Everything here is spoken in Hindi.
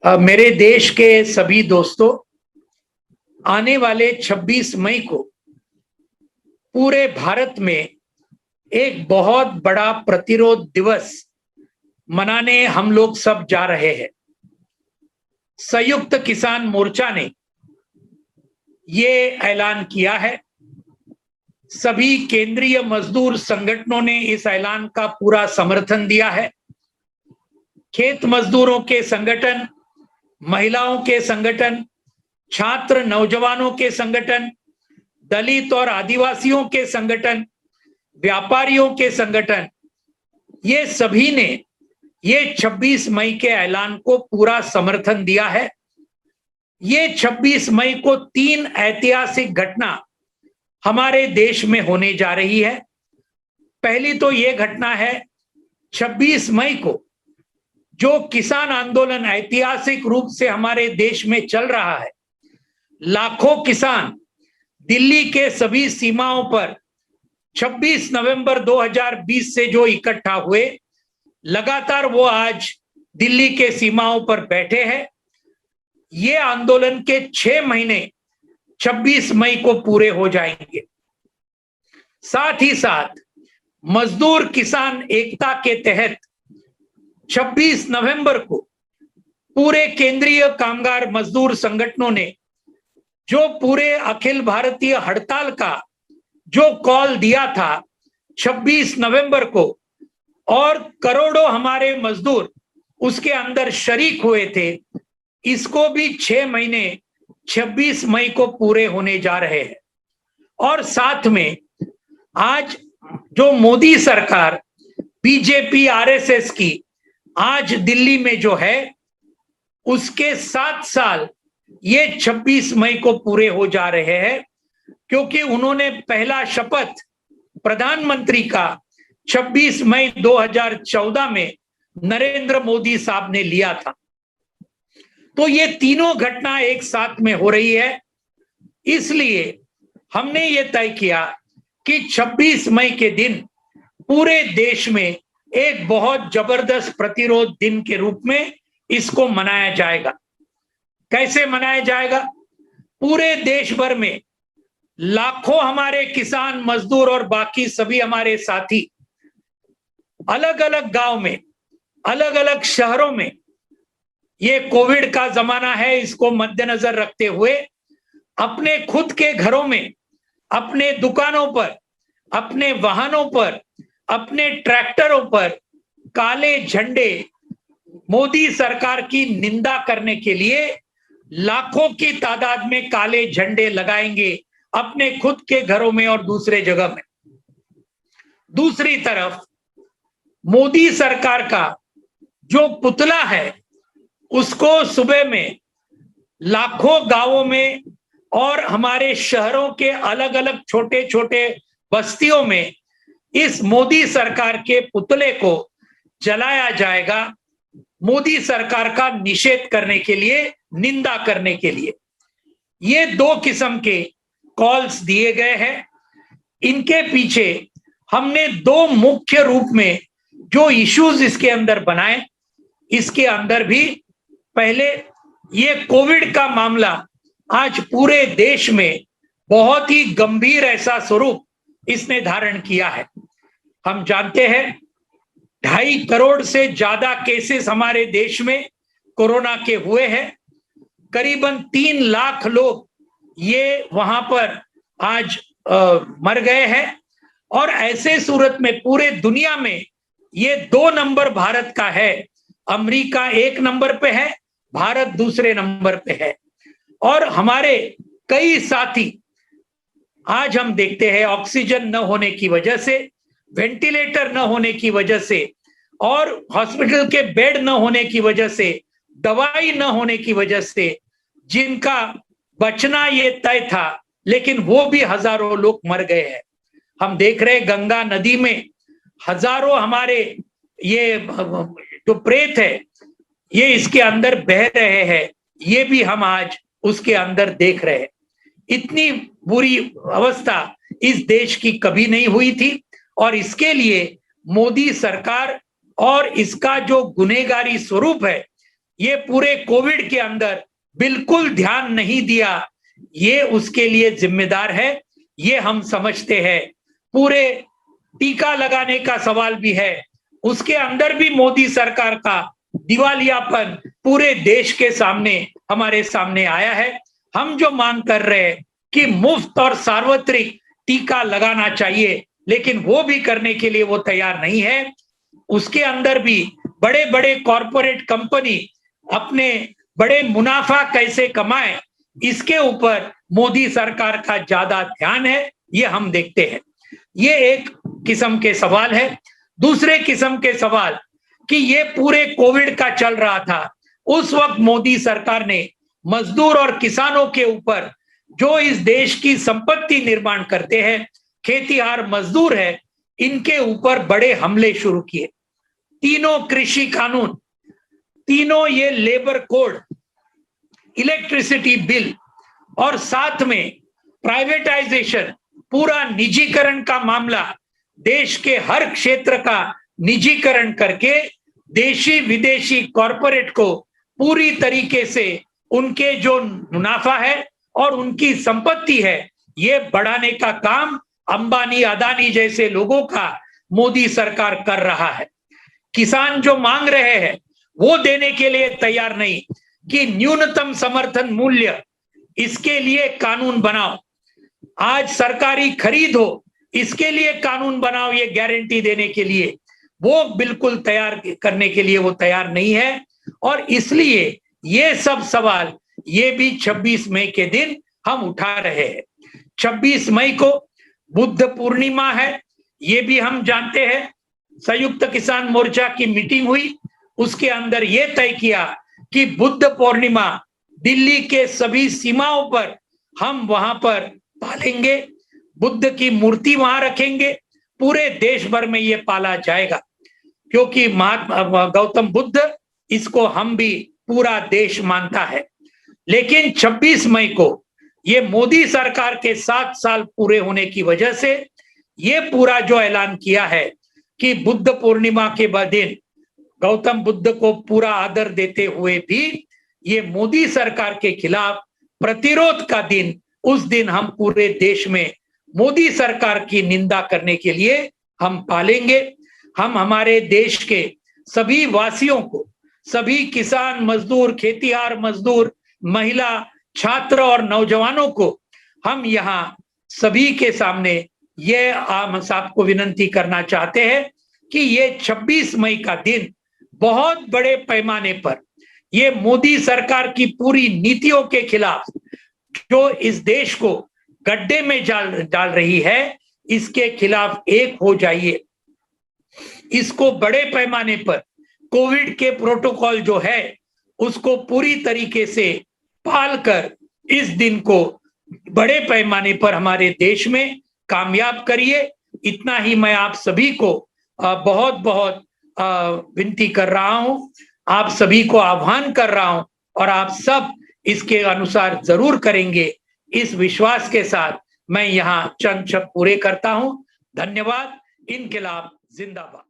मेरे देश के सभी दोस्तों, आने वाले 26 मई को पूरे भारत में एक बहुत बड़ा प्रतिरोध दिवस मनाने हम लोग सब जा रहे हैं। संयुक्त किसान मोर्चा ने ये ऐलान किया है। सभी केंद्रीय मजदूर संगठनों ने इस ऐलान का पूरा समर्थन दिया है। खेत मजदूरों के संगठन, महिलाओं के संगठन, छात्र नौजवानों के संगठन, दलित और आदिवासियों के संगठन, व्यापारियों के संगठन, ये सभी ने ये 26 मई के ऐलान को पूरा समर्थन दिया है। ये 26 मई को 3 ऐतिहासिक घटना हमारे देश में होने जा रही है। पहली तो ये घटना है 26 मई को जो किसान आंदोलन ऐतिहासिक रूप से हमारे देश में चल रहा है। लाखों किसान दिल्ली के सभी सीमाओं पर 26 नवंबर 2020 से जो इकट्ठा हुए, लगातार वो आज दिल्ली के सीमाओं पर बैठे हैं। ये आंदोलन के 6 महीने 26 मई को पूरे हो जाएंगे। साथ ही साथ मजदूर किसान एकता के तहत 26 नवंबर को पूरे केंद्रीय कामगार मजदूर संगठनों ने जो पूरे अखिल भारतीय हड़ताल का जो कॉल दिया था 26 नवंबर को, और करोड़ों हमारे मजदूर उसके अंदर शरीक हुए थे, इसको भी 6 महीने 26 मई को पूरे होने जा रहे हैं। और साथ में आज जो मोदी सरकार बीजेपी आरएसएस की आज दिल्ली में जो है, उसके 7 साल ये 26 मई को पूरे हो जा रहे हैं, क्योंकि उन्होंने पहला शपथ प्रधानमंत्री का 26 मई 2014 में नरेंद्र मोदी साहब ने लिया था। तो ये तीनों घटना एक साथ में हो रही है, इसलिए हमने ये तय किया कि 26 मई के दिन पूरे देश में एक बहुत जबरदस्त प्रतिरोध दिन के रूप में इसको मनाया जाएगा। कैसे मनाया जाएगा? पूरे देश भर में लाखों हमारे किसान मजदूर और बाकी सभी हमारे साथी अलग अलग गांव में, अलग अलग शहरों में, ये कोविड का जमाना है, इसको मद्देनजर रखते हुए अपने खुद के घरों में, अपने दुकानों पर, अपने वाहनों पर, अपने ट्रैक्टरों पर काले झंडे मोदी सरकार की निंदा करने के लिए लाखों की तादाद में काले झंडे लगाएंगे अपने खुद के घरों में और दूसरे जगह में। दूसरी तरफ मोदी सरकार का जो पुतला है, उसको सुबह में लाखों गांवों में और हमारे शहरों के अलग अलग छोटे छोटे बस्तियों में इस मोदी सरकार के पुतले को जलाया जाएगा, मोदी सरकार का निषेध करने के लिए, निंदा करने के लिए। ये 2 किस्म के कॉल्स दिए गए हैं। इनके पीछे हमने 2 मुख्य रूप में जो इश्यूज इसके अंदर बनाए। इसके अंदर भी पहले ये कोविड का मामला आज पूरे देश में बहुत ही गंभीर ऐसा स्वरूप इसने धारण किया है। हम जानते हैं 2.5 करोड़ से ज्यादा केसेस हमारे देश में कोरोना के हुए हैं। करीबन 3 लाख लोग ये वहां पर आज मर गए हैं। और ऐसे सूरत में पूरे दुनिया में ये 2 नंबर भारत का है। अमेरिका 1 नंबर पे है, भारत दूसरे नंबर पे है। और हमारे कई साथी आज हम देखते हैं ऑक्सीजन न होने की वजह से, वेंटिलेटर न होने की वजह से और हॉस्पिटल के बेड न होने की वजह से, दवाई न होने की वजह से जिनका बचना ये तय था, लेकिन वो भी हजारों लोग मर गए हैं। हम देख रहे हैं गंगा नदी में हजारों हमारे ये जो प्रेत है ये इसके अंदर बह रहे हैं, ये भी हम आज उसके अंदर देख रहे हैं। इतनी बुरी अवस्था इस देश की कभी नहीं हुई थी और इसके लिए मोदी सरकार और इसका जो गुनहगारी स्वरूप है ये पूरे कोविड के अंदर बिल्कुल ध्यान नहीं दिया, ये उसके लिए जिम्मेदार है, ये हम समझते हैं। पूरे टीका लगाने का सवाल भी है, उसके अंदर भी मोदी सरकार का दिवालियापन पूरे देश के सामने, हमारे सामने आया है। हम जो मांग कर रहे हैं कि मुफ्त और सार्वत्रिक टीका लगाना चाहिए, लेकिन वो भी करने के लिए वो तैयार नहीं है। उसके अंदर भी बड़े बड़े कॉरपोरेट कंपनी अपने बड़े मुनाफा कैसे कमाए, इसके ऊपर मोदी सरकार का ज्यादा ध्यान है, ये हम देखते हैं। ये एक किस्म के सवाल है। दूसरे किस्म के सवाल कि ये पूरे कोविड का चल रहा था, उस वक्त मोदी सरकार ने मजदूर और किसानों के ऊपर, जो इस देश की संपत्ति निर्माण करते हैं, खेतीहार मजदूर है, इनके ऊपर बड़े हमले शुरू किए। तीनों कृषि कानून, तीनों ये लेबर कोड, इलेक्ट्रिसिटी बिल और साथ में प्राइवेटाइजेशन, पूरा निजीकरण का मामला, देश के हर क्षेत्र का निजीकरण करके देशी विदेशी कॉरपोरेट को पूरी तरीके से उनके जो मुनाफा है और उनकी संपत्ति है, ये बढ़ाने का काम अंबानी अदानी जैसे लोगों का मोदी सरकार कर रहा है। किसान जो मांग रहे हैं वो देने के लिए तैयार नहीं कि न्यूनतम समर्थन मूल्य, इसके लिए कानून बनाओ। आज सरकारी खरीद हो, इसके लिए कानून बनाओ, ये गारंटी देने के लिए वो बिल्कुल तैयार करने के लिए वो तैयार नहीं है। और इसलिए ये सब सवाल ये भी 26 मई के दिन हम उठा रहे हैं। 26 मई को बुद्ध पूर्णिमा है, ये भी हम जानते हैं। संयुक्त किसान मोर्चा की मीटिंग हुई, उसके अंदर ये तय किया कि बुद्ध पूर्णिमा दिल्ली के सभी सीमाओं पर हम वहां पर पालेंगे, बुद्ध की मूर्ति वहां रखेंगे, पूरे देश भर में ये पाला जाएगा, क्योंकि महात्मा गौतम बुद्ध, इसको हम भी पूरा देश मानता है। लेकिन 26 मई को ये मोदी सरकार के 7 साल पूरे होने की वजह से ये पूरा जो ऐलान किया है कि बुद्ध पूर्णिमा के दिन गौतम बुद्ध को पूरा आदर देते हुए भी ये मोदी सरकार के खिलाफ प्रतिरोध का दिन, उस दिन हम पूरे देश में मोदी सरकार की निंदा करने के लिए हम पालेंगे। हम हमारे देश के सभी वासियों को, सभी किसान मजदूर, खेतीहार मजदूर, महिला, छात्र और नौजवानों को हम यहाँ सभी के सामने ये हम सबको विनंती करना चाहते हैं कि ये 26 मई का दिन बहुत बड़े पैमाने पर ये मोदी सरकार की पूरी नीतियों के खिलाफ, जो इस देश को गड्ढे में डाल रही है, इसके खिलाफ एक हो जाइए। इसको बड़े पैमाने पर कोविड के प्रोटोकॉल जो है उसको पूरी तरीके से पालकर इस दिन को बड़े पैमाने पर हमारे देश में कामयाब करिए। इतना ही मैं आप सभी को बहुत बहुत विनती कर रहा हूं, आप सभी को आह्वान कर रहा हूं, और आप सब इसके अनुसार जरूर करेंगे, इस विश्वास के साथ मैं यहाँ चंद शब्द पूरे करता हूं। धन्यवाद। इनकलाब जिंदाबाद।